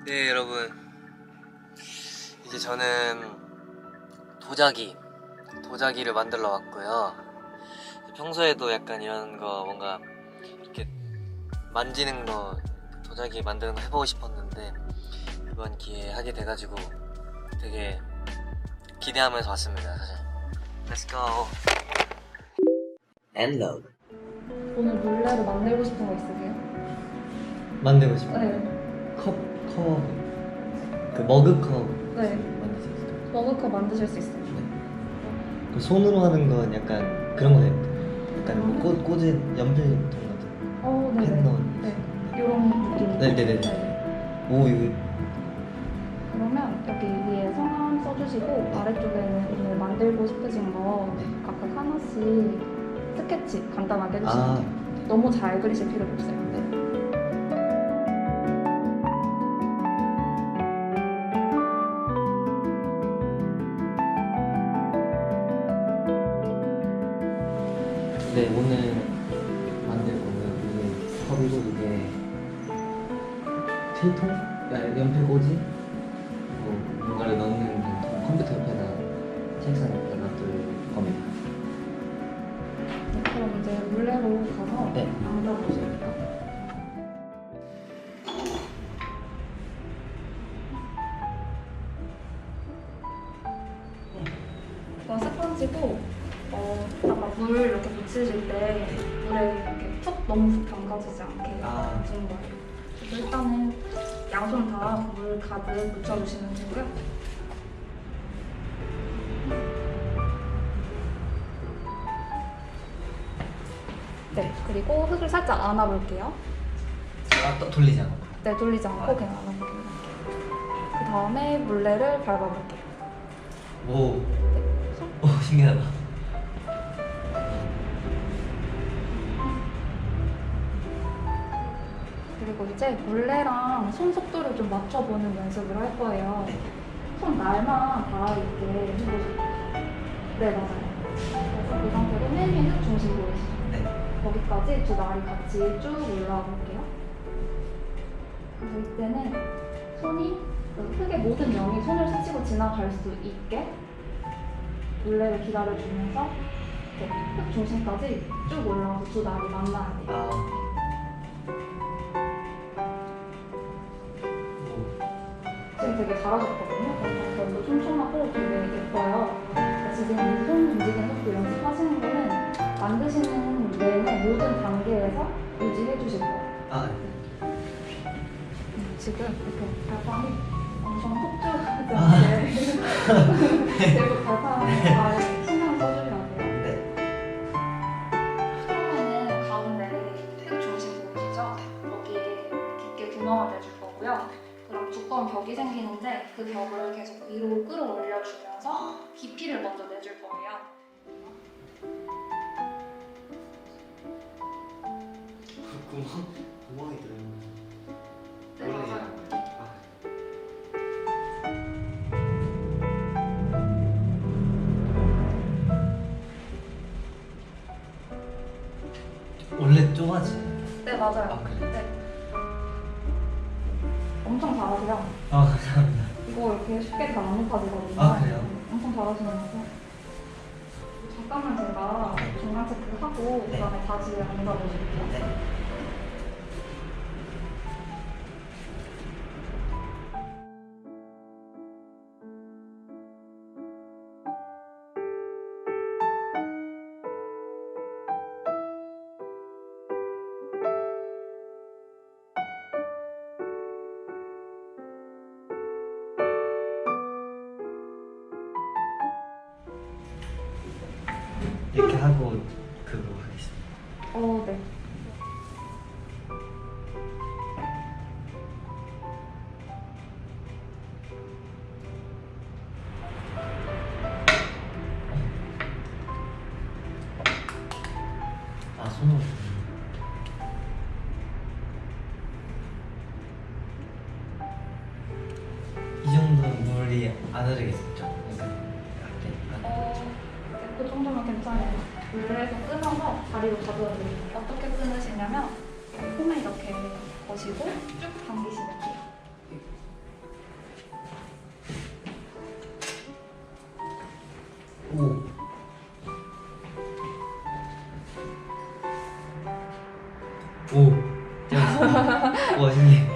네, 여러분, 이제 저는 도자기를 만들러 왔고요. 평소에도 약간 이런 거 뭔가 이렇게 만지는 거, 도자기 만드는 거 해보고 싶었는데 이번 기회에 하게 돼가지고 되게 기대하면서 왔습니다. 사실. Let's go. And load. 오늘 몰래로 만들고 싶은 거 있으세요? 만들고 싶어요. 네. 컵, 그 머그컵 네. 만들 수 있어요. 머그컵 만드실 수 있어요. 네. 그 손으로 하는 건 약간 그런 거 같아요. 약간 뭐 꽂은 연필통 같은 네네. 펜 넣은. 네. 이런 느낌. 네네네. 네. 오, 이거. 그러면 여기 위에 성함 써주시고 아래쪽에는 오늘 만들고 싶으신 거 각각 하나씩 스케치 간단하게 해주시면 돼요. 너무 잘 그리실 필요가 없어요. 네. 네, 오늘 만들 거는 이게 컵이고 이게 필통? 연필 꽂이? 뭐 뭔가를 넣는 통, 컴퓨터 옆에다 책상 옆에다 놔둘 겁니다. 네, 그럼 이제 물레로 가서 네. 앉아보실게요. 이건 스펀지고 아까 물 이렇게 묻히실 때 물에 이렇게 툭 너무 푹 담가지지 않게 묻히는 거예요. 그래서 일단은 양손 다 물 가득 묻혀주시면 되고요. 네, 그리고 흙을 살짝 안아볼게요. 또 돌리지 않고. 네, 돌리지 않고 그냥 안아보기만 할게요. 그 다음에 물레를 밟아볼게요. 오, 네, 손. 오, 신기하다. 그리고 이제 물레랑 손 속도를 좀 맞춰보는 연습을 할 거예요. 손 날만 닿아있게 해보세요. 네, 맞아요. 그래서 그 상태로 맨 위에 흙 중심 보이시죠? 네. 거기까지 두 날이 같이 쭉 올라와 볼게요. 그래서 이때는 손이 그 흙의 모든 영이 손을 스치고 지나갈 수 있게 물레를 기다려주면서 흙 중심까지 쭉 올라와서 두 날이 만나야 돼요. 지금 되게 잘하셨거든요. 별로 촘촘하고 되게 예뻐요. 지금 이 손 움직이는 속도 연습하시는 거는 만드시는 내내 모든 단계에서 유지해 주실 거예요. 지금 이렇게 발판이 엄청 폭주하지 않게 계속 발판에 잘 신경 써주셔야 돼요. 네. 처음에는 가운데 흙 중심 보이시죠? 거기에 깊게 구멍을 내줄 거고요. 그럼 두꺼운 벽이 생기는데 그 벽을 계속 위로 끌어올려주면서 깊이를 먼저 내줄 거예요. 구멍이 들어있는. 네, 맞아요. 원래 좁아지. 네, 맞아요. 아, 그래요? 네. 엄청 잘하세요. 감사합니다. 이거 이렇게 쉽게 다 안 높아지거든요. 아, 그래요? 엄청 잘하시면서 잠깐만 제가 중간 체크하고 네. 그다음에 다시 앉아보실게요. 네. 이렇게 하고 그거 하겠습니다. 네. 손으로. 이 정도는 물이 안 흐르겠죠? 그 정도면 괜찮아요. 물에서 끊어서 자리로 가져다 드릴게요. 어떻게 끊으시냐면 폼을 이렇게 거시고 쭉 당기시면 돼요. 오. 오. 와 신기해.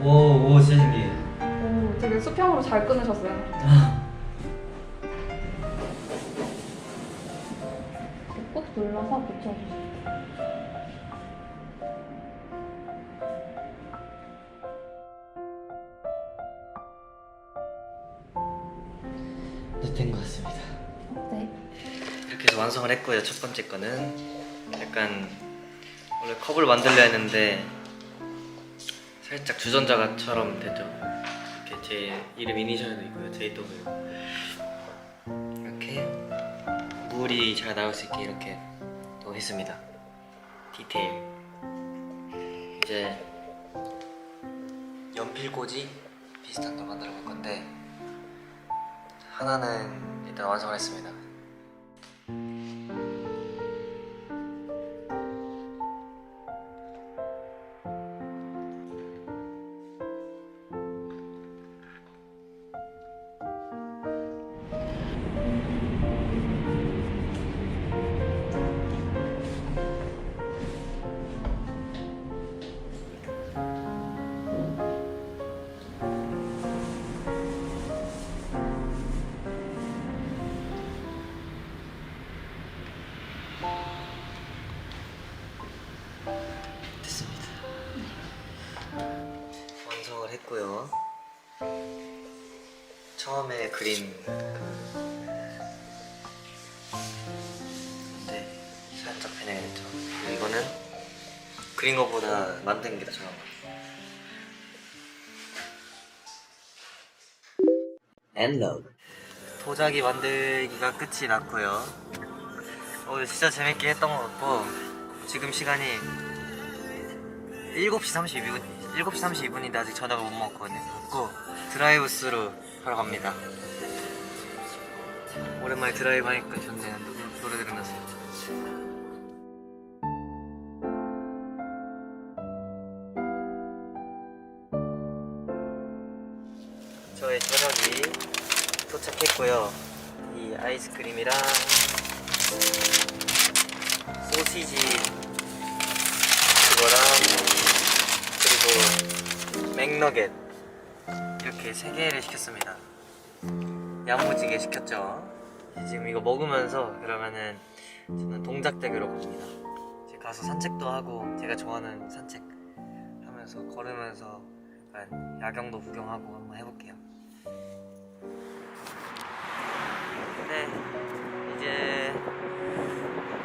오 진짜 신기해. 오, 되게 수평으로 잘 끊으셨어요. 꾹 눌러서 붙여주세요. 네, 된 것 같습니다. 네. 이렇게 해서 완성을 했고요. 첫 번째 거는 약간 원래 컵을 만들려 했는데 살짝 주전자처럼 됐죠. 이렇게 제 이름 이니셜도 있고요. JW. 이렇게 물이 잘 나올 수 있게 이렇게 또 했습니다. 디테일. 이제 연필꽂이 비슷한 걸 만들어 볼 건데 하나는 일단 완성을 했습니다. 됐습니다. 완성을 했고요. 처음에 그린 근데 살짝 변형했죠. 그리고 이거는 그린 것보다 만든 게 더 좋은 것 같아요. 엔로드 도자기 만들기가 끝이 났고요. 진짜 재밌게 했던 것 같고 지금 시간이 7시 32분인데 아직 저녁을 못 먹었거든요. 그리고 드라이브 스루 하러 갑니다. 오랜만에 드라이브 하니까 좋네요. 노래 들으면서. 저의 저녁이 도착했고요. 이 아이스크림이랑 소시지 그거랑 그리고 맥너겟 이렇게 3개를 시켰습니다. 야무지게 시켰죠. 지금 이거 먹으면서 그러면은 저는 동작대교로 갑니다. 이제 가서 산책도 하고 제가 좋아하는 산책 하면서 걸으면서 약간 야경도 구경하고 한번 해볼게요. 네, 이제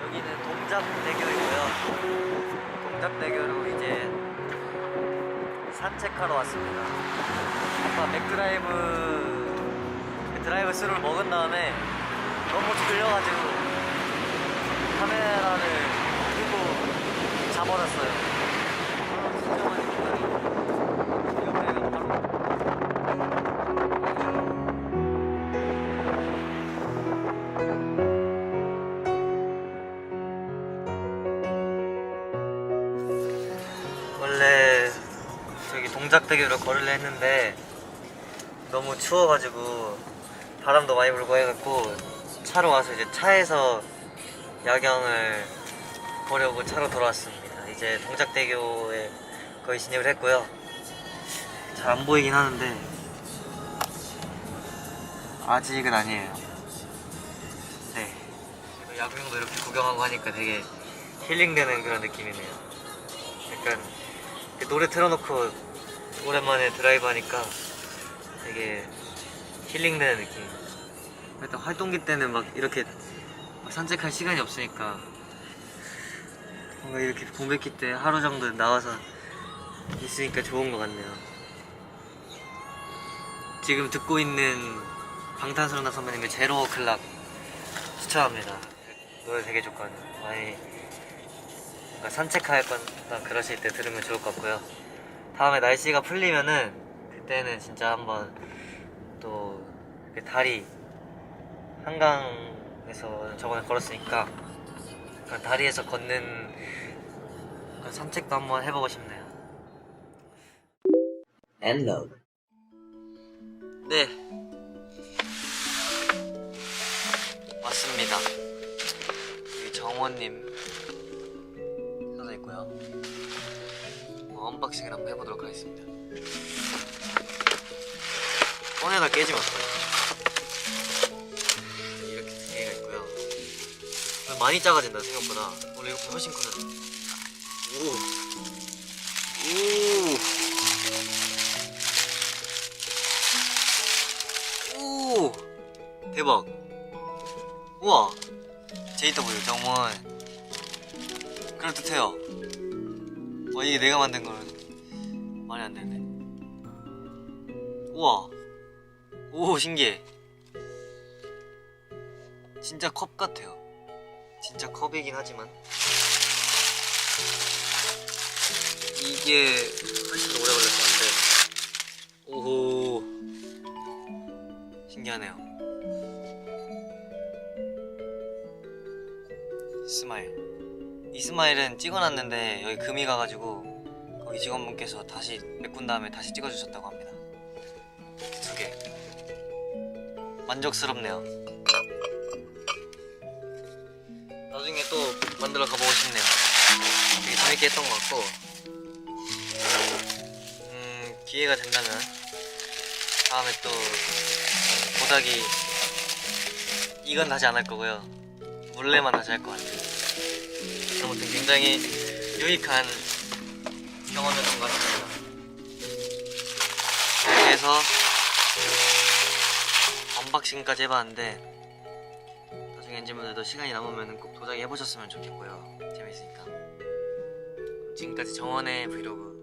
여기는 동작대교이고요. 동작대교로 이제 산책하러 왔습니다. 아까 드라이브 스루를 먹은 다음에 너무 졸려가지고 카메라를 끄고 자버렸어요. 진짜 많이 기다려. 옆에가 바로 원래 저기 동작대교로 걸으려 했는데 너무 추워가지고 바람도 많이 불고 해갖고 차로 와서 이제 차에서 야경을 보려고 차로 돌아왔습니다. 이제 동작대교에 거의 진입을 했고요. 잘 안 보이긴 하는데 아직은 아니에요. 네, 야경도 이렇게 구경하고 하니까 되게 힐링되는 그런 느낌이네요. 약간 노래 틀어놓고 오랜만에 드라이브 하니까 되게 힐링되는 느낌. 일단 활동기 때는 막 이렇게 산책할 시간이 없으니까 뭔가 이렇게 공백기 때 하루 정도 나와서 있으니까 좋은 것 같네요. 지금 듣고 있는 방탄소년단 선배님의 제로 클락 추천합니다. 노래 되게 좋거든요. 많이 뭔가 산책할 거나 그러실 때 들으면 좋을 것 같고요. 다음에 날씨가 풀리면은 그때는 진짜 한번 또 이렇게 다리 한강에서 저번에 걸었으니까 그런 다리에서 걷는 그런 산책도 한번 해보고 싶네요. 엔로드. 네, 왔습니다. 여기 정원님 써져 있고요. 언박싱을 한번 해보도록 하겠습니다. 꺼내다 깨지면 어떡해요. 이렇게 두 개가 있고요. 많이 작아진다 생각보다. 원래 이렇게 훨씬 크거든. 오. 오. 대박. 우와. JW 정원. 그럴듯해요. 와, 이게 내가 만든 거는 말이 안 되네. 우와. 오, 신기해. 진짜 컵 같아요. 진짜 컵이긴 하지만 이게 훨씬 더 오래 걸렸었는데, 오호, 신기하네요. 스마일. 이 스마일은 찍어놨는데 여기 금이 가가지고 거기 직원분께서 다시 메꾼 다음에 다시 찍어주셨다고 합니다. 이렇게 두 개. 만족스럽네요. 나중에 또 만들어 가보고 싶네요. 되게 재밌게 했던 것 같고, 기회가 된다면 다음에 또 도자기 이건 다시 안 할 거고요. 물레만 다시 할 것 같아요. 아무튼 굉장히 유익한 경험이었던 것 같습니다. 이렇게 해서 언박싱까지 해봤는데, 나중에 엔진분들도 시간이 남으면 꼭 도자기 해보셨으면 좋겠고요. 재밌으니까. 지금까지 정원의 브이로그